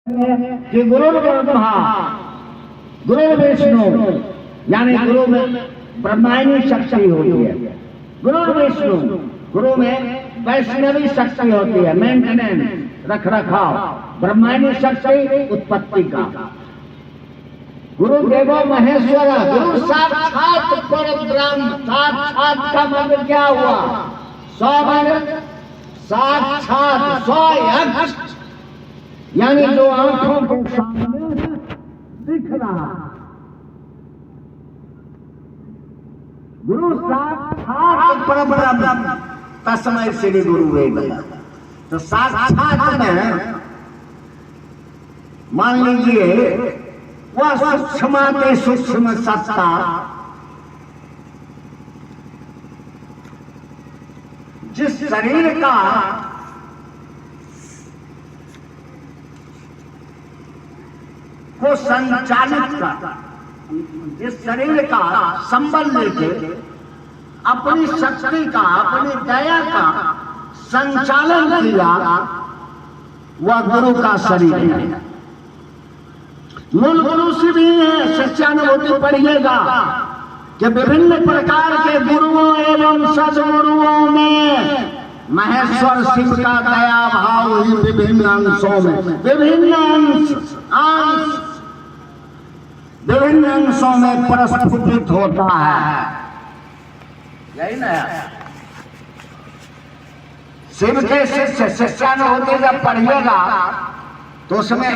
कि गुरु ब्रह्मा गुरु विष्णु यानी गुरु में ब्रह्मांडी शक्ति होती है, गुरु विष्णु गुरु में वैष्णवी शक्ति होती है, मेंटेनेंस रख रखाव, ब्रह्मांडी शक्ति उत्पत्ति का। गुरु देवो महेश्वर, गुरु साक्षात परब्रह्म। साक्षात का मतलब क्या हुआ? सौ साक्षात, सौ यानी जो आंखों के सामने दिख रहा। गुरु साक्षात परब्रह्म तस्मै श्री गुरुवे नमः। तो साक्षात में मान लीजिए वह सूक्ष्माति सूक्ष्म सत्ता जिस शरीर का को संचालित कर, जिस शरीर का संबल लेके अपनी शक्ति का, अपनी दया का संचालन किया, वह गुरु का शरीर है। मूल गुरु से भी है सत्यानुभूति पढ़िएगा कि विभिन्न प्रकार के गुरुओं एवं सदगुरुओं में महेश्वर शिव का दया भाव ही विभिन्न अंशों में, विभिन्न अंशों में प्रस्फुटित होता है। यही ना शिव के शिष्य शिष्यानुभूति जब पढ़िएगा तो उसमें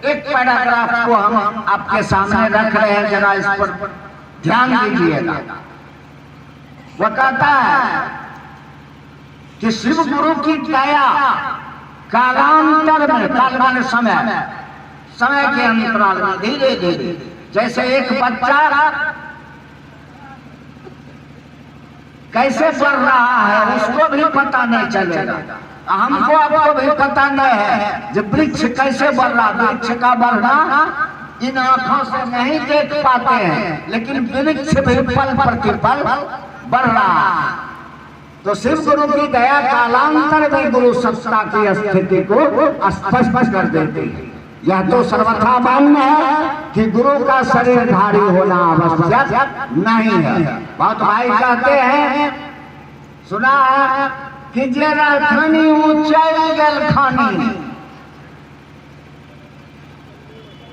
एक पैराग्राफ को हम आपके सामने रख रहे हैं, जरा इस पर ध्यान दीजिएगा। वह कहता है कि शिव गुरु की दया कालांतर में, काल माने समय के अंतराल में धीरे धीरे, जैसे एक बच्चा कैसे बढ़ रहा है उसको भी पता नहीं चलेगा, हमको आपको भी पता नहीं है जब वृक्ष कैसे बढ़ रहा। वृक्ष का बढ़ना इन आंखों से नहीं देख पाते हैं, लेकिन वृक्ष भी पल प्रतिपल बढ़ रहा है। तो शिव गुरु की दया कालांतर में गुरु सत्ता की स्थिति को स्पष्ट कर देती है। यह तो सर्वथा मान्य है कि गुरु का शरीरधारी होना आवश्यक नहीं है। बहुत भाई कहते हैं, सुना है कि जरा खानी ऊंचाई गल खानी,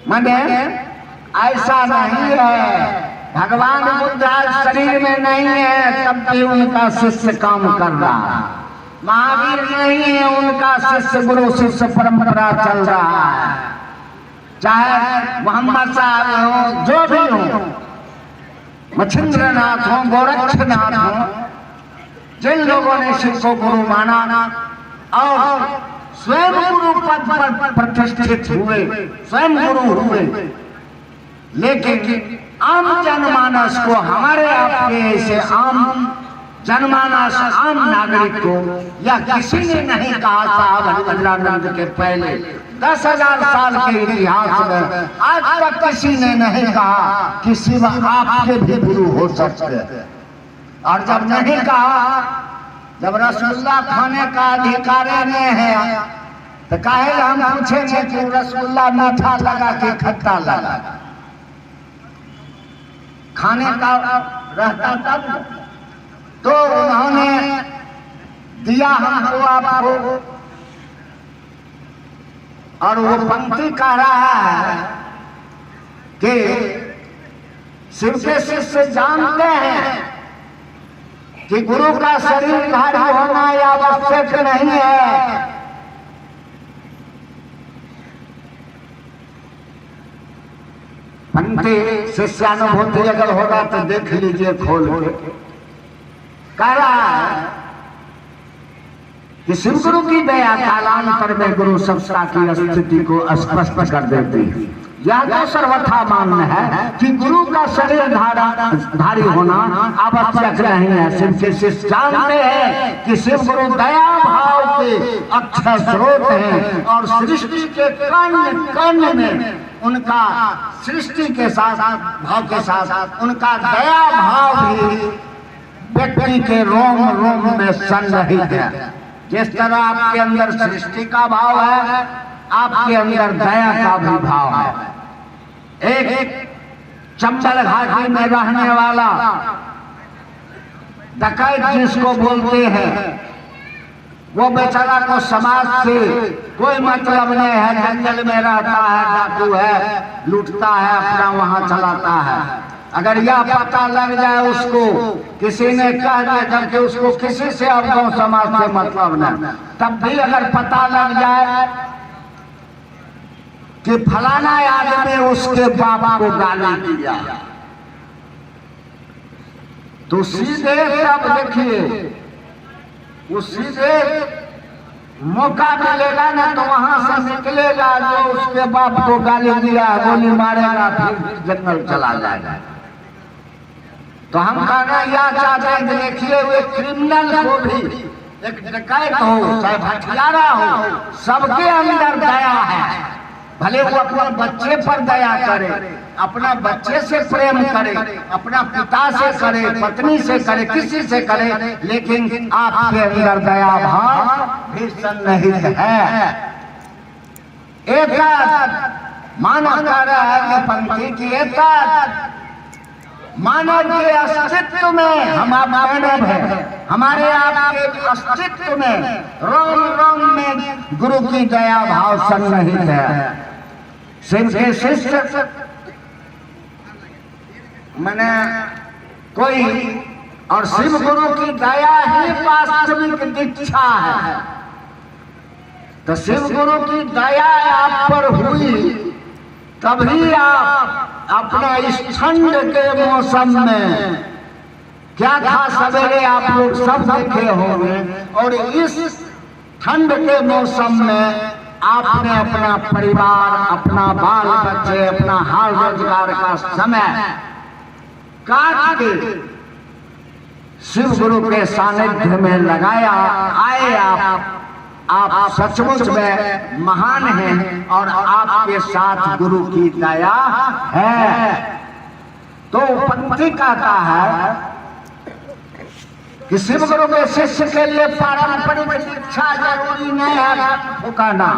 मने ऐसा नहीं है। भगवान बुद्ध शरीर में नहीं है तब भी उनका शिष्य काम कर रहा है। महावीर नहीं है, उनका शिष्य गुरु शिष्य परंपरा चल रहा है। चाहे मोहम्मद साहब हो, जो भी हो, मच्छिंद्रनाथ हो, गोरक्षनाथ हो, जिन लोगों ने शिव को गुरु माना और स्वयं गुरु पद पर प्रतिष्ठित हुए, स्वयं गुरु हुए, लेकिन आम जनमानस को, हमारे आपके ऐसे आम जनमानस, आम नागरिक को या किसी ने नहीं कहा साहब हरिवल्लभानंद के पहले 10,000 साल के इतिहास में आज तक किसी ने नहीं कहा कि शिव आपके भी गुरु हो सकते हैं। और जब नहीं कहा, जब रसगुल्ला खाने का अधिकार नहीं है तो काहे हम पूछेंगे कि रसगुल्ला मीठा लगा कि खट्टा लगा? खाने का रहता तब तो उन्होंने दिया हमको, आपको। और वो पंक्ति कह रहा है कि शिव के शिष्य जानते हैं कि गुरु का शरीरधारी होना आवश्यक नहीं है। पंक्ति शिष्यानुभूति अगर होगा तो देख लीजिए खोल के। कह रहा है कि शिव गुरु की दया कालांतर में गुरु सत्ता की स्थिति को स्पष्ट कर देती है। यह तो सर्वथा मान्य है कि गुरु का शरीरधारी होना आवश्यक नहीं है। शिव के शिष्य जानते हैं कि शिव गुरु दया भाव के अक्षय स्रोत हैं और सृष्टि के कण कण में उनका, सृष्टि के साथ भाव के साथ उनका दया भाव भी व्यक्ति के रोम रोम में संग्रहित है। जिस तरह आपके अंदर सृष्टि का भाव है, आपके अंदर दया का भी भाव है। एक चंबल घाटी में रहने वाला डकैत जिसको बोलते हैं, वो बेचारा को समाज से कोई मतलब नहीं है, जंगल में रहता है, डाकू है, लूटता है, अपना वहां चलाता है। अगर यह पता लग जाए उसको, किसी ने कह दिया, जबकि उसको किसी से अब गाँव समाज से मतलब नहीं, तब भी अगर पता लग जाए कि फलाना आदमी उसके बाबा को गाली दिया, तो सीधे तब देखिए वो सीधे मौका मिलेगा ना तो वहां से निकलेगा, जो उसके बाप को गाली दिया गोली मारेगा, फिर जंगल चला जाएगा। तो हम कहना यह चाहते हैं कि देखिए वो क्रिमिनल को भी, एक डकैत हो चाहे हथियारा हो, सबके अंदर दया है। भले वो अपने बच्चे पर दया करे, अपना बच्चे से प्रेम करे, अपना पिता से करे, पत्नी से करे, किसी से करे, लेकिन आपके अंदर दया भाव भी सन्निहित है। एक मानव कह रहा है कि पंक्ति की एक मानव के अस्तित्व में हम आप मानव है, हमारे आपके अस्तित्व में रोम रोम में गुरु की दया भाव सन्निहित है। शिव के शिष्य मैंने कोई और शिव गुरु की दया ही वास्तविक दीक्षा है। तो शिव गुरु की दया आप पर हुई तभी आप अपना इस ठंड के मौसम में, क्या था सवेरे आप लोग सब देखे होंगे, और इस ठंड के मौसम में आपने अपना परिवार, अपना बाल बच्चे, अपना हाल रोजगार का समय काट के शिव गुरु के सानिध्य में लगाया। आए आप सचमुच में महान हैं और आपके साथ गुरु की दया है। तो पंक्ति कहता है कि शिव गुरु के शिष्य के लिए पारंपरिक शिक्षा जरूरी नहीं है ठुकाना।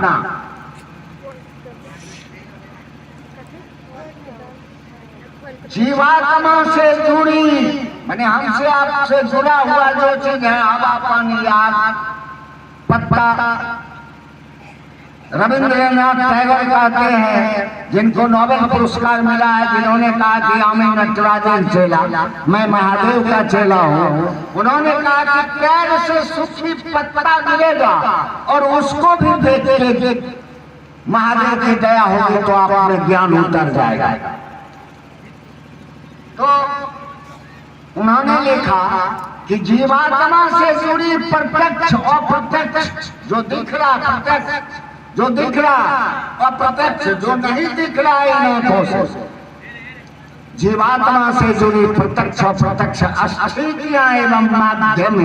जीवात्मा से जुड़ी माने हमसे आपसे जुड़ा हुआ जो चीज है, हवा पानी आग पत्ता, रविंद्रनाथ टैगोर कहते हैं, जिनको नोबेल पुरस्कार मिला है, जिन्होंने कहा कि आमी नटराजन चेला, मैं महादेव का चेला हूँ। उन्होंने कहा कि पैर से सूखी पत्ता गिरेगा और उसको भी देखेंगे, महादेव की दया होगी तो आप में ज्ञान उतर जाएगा। तो उन्होंने लिखा कि जीवात्मा से जुड़ी प्रत्यक्ष अप्रत्यक्ष, जो दिख रहा प्रत्यक्ष, जो दिख रहा अप्रत्यक्ष, जो नहीं दिख रहा है आंखों से, जीवात्मा से जुड़ी प्रत्यक्ष अप्रत्यक्ष अस्थितियां एवं माध्यम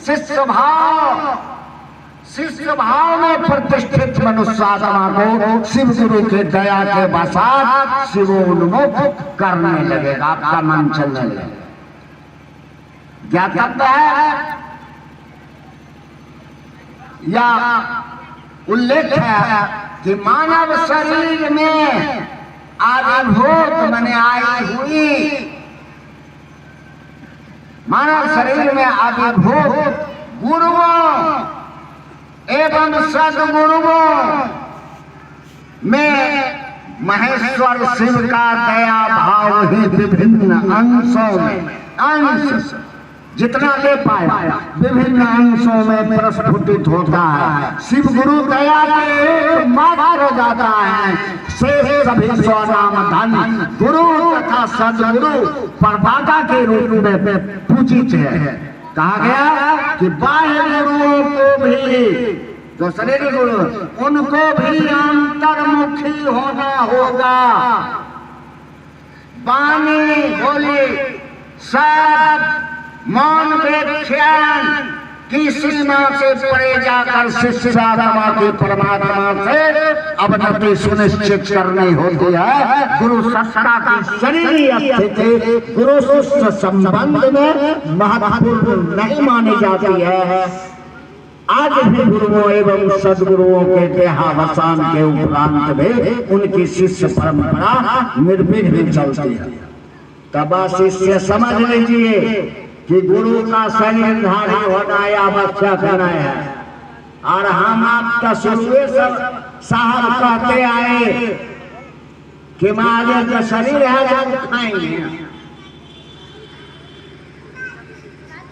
शिष्य भाव में प्रतिष्ठित मनुष्यात्मा को शिव गुरु के दया के बसात शिवोन्मुख करने लगेगा, आपका मन चलने लगेगा। ज्ञातव्य है या उल्लेख है कि मानव शरीर में आविर्भूत माने आई हुई, मानव शरीर में आविर्भूत गुरुओं एवं सदगुरुओं में महेश्वर शिव का दया भाव ही विभिन्न अंशों में, अंश जितना ले पाया विभिन्न अंशों में प्रस्फुटित होता है। शिव गुरु दया के मात्र हो जाता है, शेष सभी स्वनाम धन गुरु तथा सदगुरु परदाता के रूप में पूजित है। कहा गया कि बाह्य गुरुओं को भी, जो शरीर गुरु, उनको भी अंतर्मुखी होना होगा। वाणी बोली सब मौन व्याख्यान की सीमा से परे जाकर शिष्यात्मा की परमात्मा से अवनति सुनिश्चित करनी होती है। गुरु सत्ता की शरीरी स्थिति गुरु शिष्य संबंध में महत्वपूर्ण नहीं मानी जाती है। आज भी गुरुओं एवं सदगुरुओं के देहावसान के उपरांत भी उनकी शिष्य परंपरा निर्विघ्न चलती है। तब बस इससे समझ लीजिए कि गुरु का शरीरधारी होना आवश्यक नहीं है। और हम आपका शुरू साहब कहते आए कि मारे का शरीर है जो खाएंगे,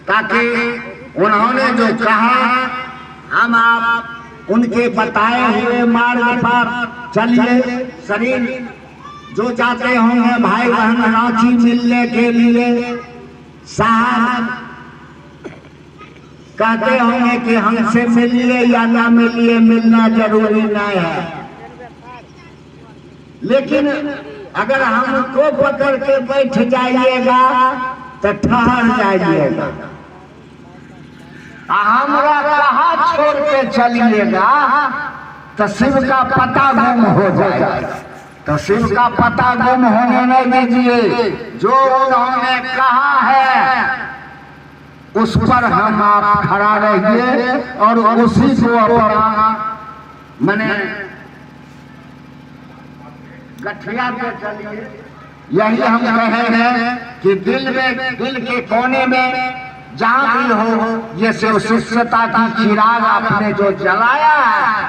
ताकि उन्होंने जो कहा हम आप उनके बताए हुए मार्ग पर चलिए। शरीर जो जाते होंगे भाई बहन रांची मिलने के लिए, साहब कहते होंगे कि हमसे मिलिए या ना मिलिए, मिलना जरूरी नहीं है। लेकिन अगर हमको पकड़ के बैठ जाइएगा तो ठहर जाइएगा, हमरा कहा छोड़ के चलिएगा तो शिव का पता गुम हो जाएगा। तो शिव का पता गुम होने नहीं दीजिए। जो उन्होंने कहा है उस पर हम आप खड़ा रहिए और उसी को अपना मने गठिया पे चलिए। यही हम कहेंगे कि दिल के कोने में जहाँ भी हो, ये शिष्यता की चिराग आपने जो जलाया है,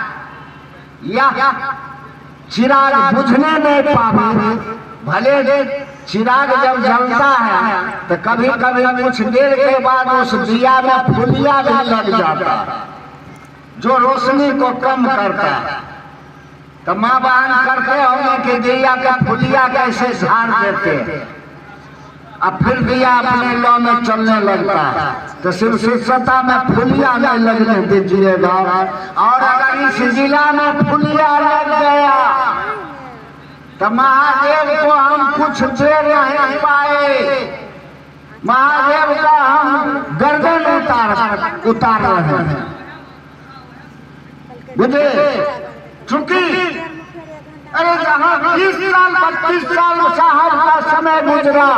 या चिराग बुझने नहीं पावे। भले चिराग जब जलता है तो कभी कभी कुछ देर के बाद उस दिया में फुलिया भी लग जाता है, जो रोशनी को कम करता है। तो माँ बहन करते होंगे कि दिया का फुलिया कैसे झाड़ देते हैं, अब फिर दिया अपने लौ में चलने लगता है। तो सिर्फ शिष्यता में फुलिया नहीं लगने दीजिएगा। और अगर इस जिला में फुलिया लग गया तो महादेव को हम कुछ दे नहीं पाए। महादेव का हम गर्दन उतार रहे हैं, बुझे। चूंकि अरे जहाँ 20 साल 32 साल साहब का समय गुजरा,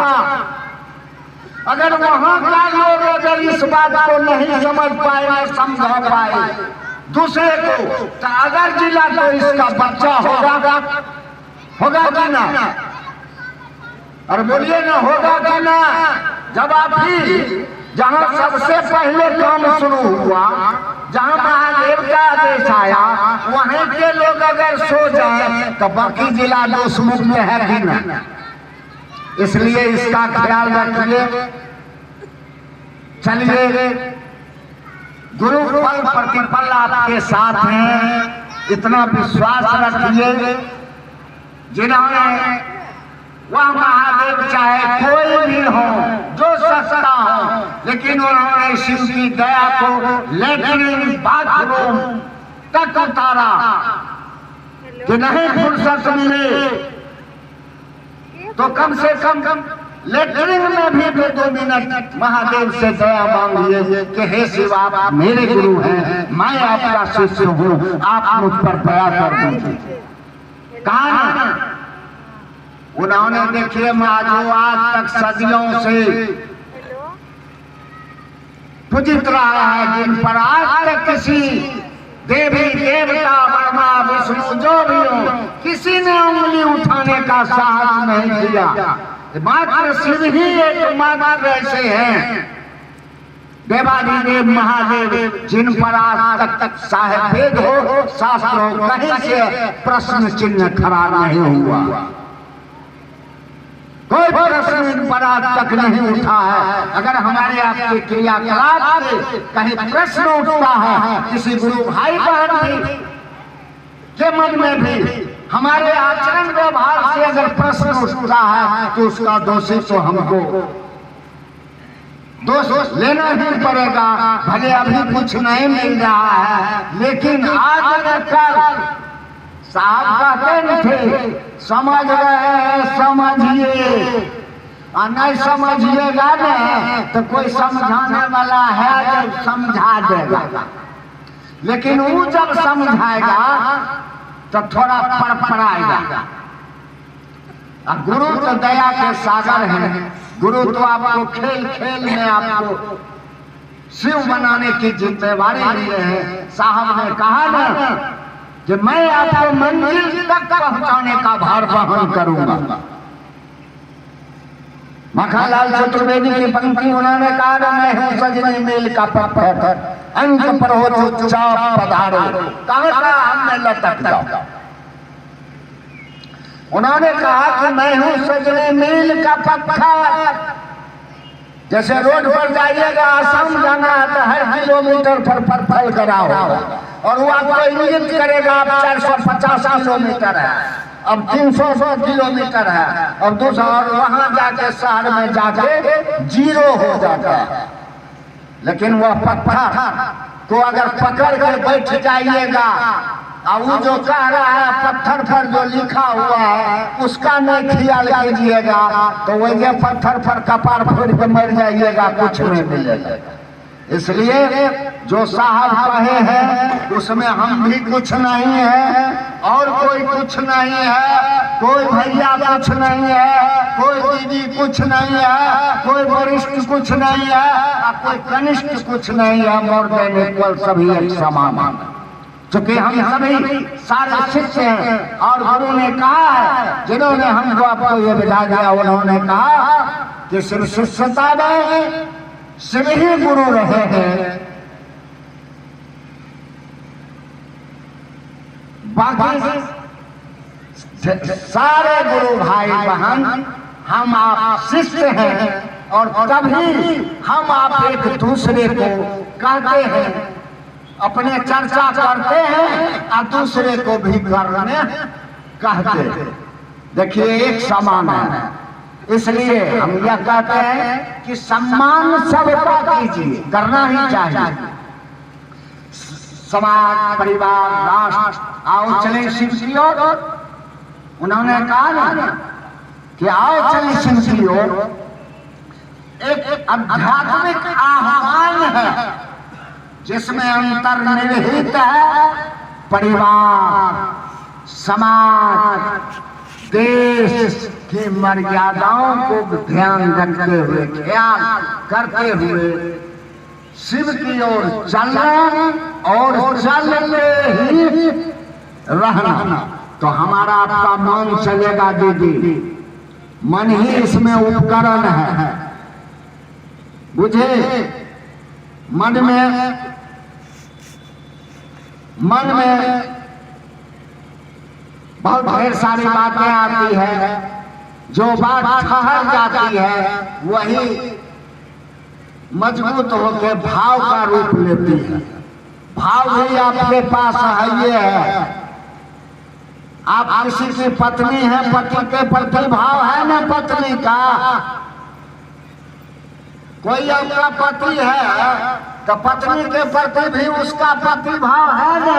अगर वहाँ का लोग अगर इस बात को नहीं समझ पाए, समझा पाए दूसरे को, तो अगर जिला तो इसका बच्चा होगा कि ना? और बोलिए ना, होगा कि ना? जब आप भी जहाँ सबसे पहले काम शुरू हुआ, जहाँ महादेव का आदेश आया, वहीं के लोग अगर सो जाए तो बाकी जिला दोष मुक्त है कि ना? इसलिए इसका ख्याल रखिए। चलिए, गुरु फल प्रतिफल आपके साथ हैं, इतना विश्वास रखिए। जिन्होंने वह महादेव चाहे कोई भी हो, जो सस्ता हो, लेकिन उन्होंने शिव की दया को लेटरिन बाथरूम तक उतारा कि नहीं फुर्सत मिले तो कम से कम लेटरिन में भी 2 मिनट महादेव से दया मांगिए कि हे शिव, आप मेरे गुरु हैं, मैं आपका शिष्य हूँ, आप मुझ पर दया कर दीजिए। कहा उन्होंने देखिए जो आज तक सदियों से पूजित रहा है, जिन पर आज तक किसी देवी देवता ब्रह्मा विष्णु जो भी हो, किसी ने उंगली उठाने का साहस नहीं किया। मात्र शिव ही एकमात्र ऐसे हैं, देवादिदेव महादेव, जिन पर आज तक साहेब वेद हो, शास्त्र हो, कहीं से प्रश्न चिन्ह खड़ा नहीं हुआ। कोई प्रश्न इन पर आज तक नहीं उठा है। अगर हमारे आपके क्रियाकलाप से कहीं प्रश्न उठता है, किसी गुरु भाई बहन के मन में भी हमारे आचरण व्यवहार से अगर प्रश्न उठता है, तो उसका दोषी तो हमको दोष लेना ही पड़ेगा। भले अभी कुछ नहीं मिल रहा है, लेकिन आज कल साहब कहते थे, समझ रहे हैं समझिए, और नहीं समझिएगा ना तो कोई समझाने वाला है जब समझा देगा। लेकिन वो जब समझाएगा तो थोड़ा फड़फड़ाएगा। और गुरु तो दया के सागर हैं। गुरु तो आपको खेल खेल में आपको शिव बनाने की जिम्मेवारी लिए है। साहब ने कहा ना कि मैं आपको मंजिल तक पहुंचाने का भार वहन करूंगा। मखनलाल चतुर्वेदी की पंक्ति उन्होंने कहा ना, मैं हूं सजनी मेल का पत्थर, अंक पर हो चुपचाप पधारो, कहाँ हमने लटक जाओ। उन्होंने कहा कि मैं हूं सजनी मील का पत्थर। जैसे रोड पर जाइएगा, आसाम जाना है तो हर किलोमीटर पर पत्थर कराओ और वो आपको इंगित करेगा आप 450 किलोमीटर है, अब 300 किलोमीटर है, और दूसरा और वहां जाके शहर में जाके 0 हो जाता है। लेकिन वह पत्थर को अगर पकड़ के बैठ जाइएगा और वो जो कह रहा है पत्थर पर जो लिखा हुआ है उसका नहीं ख्याल कीजिएगा तो वही पत्थर पर कपार फोड़ के मर जाइएगा, कुछ नहीं मिलेगा। इसलिए जो साहब कहे हैं उसमें हम भी कुछ नहीं है और कोई कुछ नहीं है, कोई भैया कुछ नहीं है, कोई दीदी कुछ नहीं है, कोई वरिष्ठ कुछ नहीं है और कोई कनिष्ठ कुछ नहीं है। मोर देन इक्वल, सभी एक समान। चूंकि हम सभी सारे शिष्य हैं और गुरु ने कहा है, जिन्होंने हमको आपको ये बिठा दिया उन्होंने कहा कि सिर्फ शिष्यता में शिव ही गुरु रहे हैं, बाकी सारे गुरु भाई बहन हम आप शिष्य हैं। और तभी हम आप एक दूसरे को कहते हैं, अपने चर्चा करते हैं और दूसरे को भी करने कहते हैं। देखिए एक समान है, इसलिए हम यह कहते हैं कि सम्मान सबका कीजिए, करना ही चाहिए। समाज, परिवार, राष्ट्र, आओ चले शिव की ओर। उन्होंने कहा ना कि आओ चले शिव की ओर। एक आध्यात्मिक आह्वान है जिसमें अंतर्निहित है परिवार, समाज, देश की मर्यादाओं को ध्यान रखते हुए, ख्याल करते हुए शिव की ओर चलना और चलते ही रहना। तो हमारा आपका मन चलेगा दीदी, मन ही इसमें उपकरण है, बुझे। मन में बहुत ढेर सारी बातें आती है, जो बात ठहर जाती है वही मजबूत होकर भाव का रूप लेती है। भाव भी आपके पास है, ये है आप किसी की पत्नी है, पति के प्रति भाव है ना पत्नी का। कोई आपका पति है तो पत्नी के प्रति भी उसका पति भाव है ना।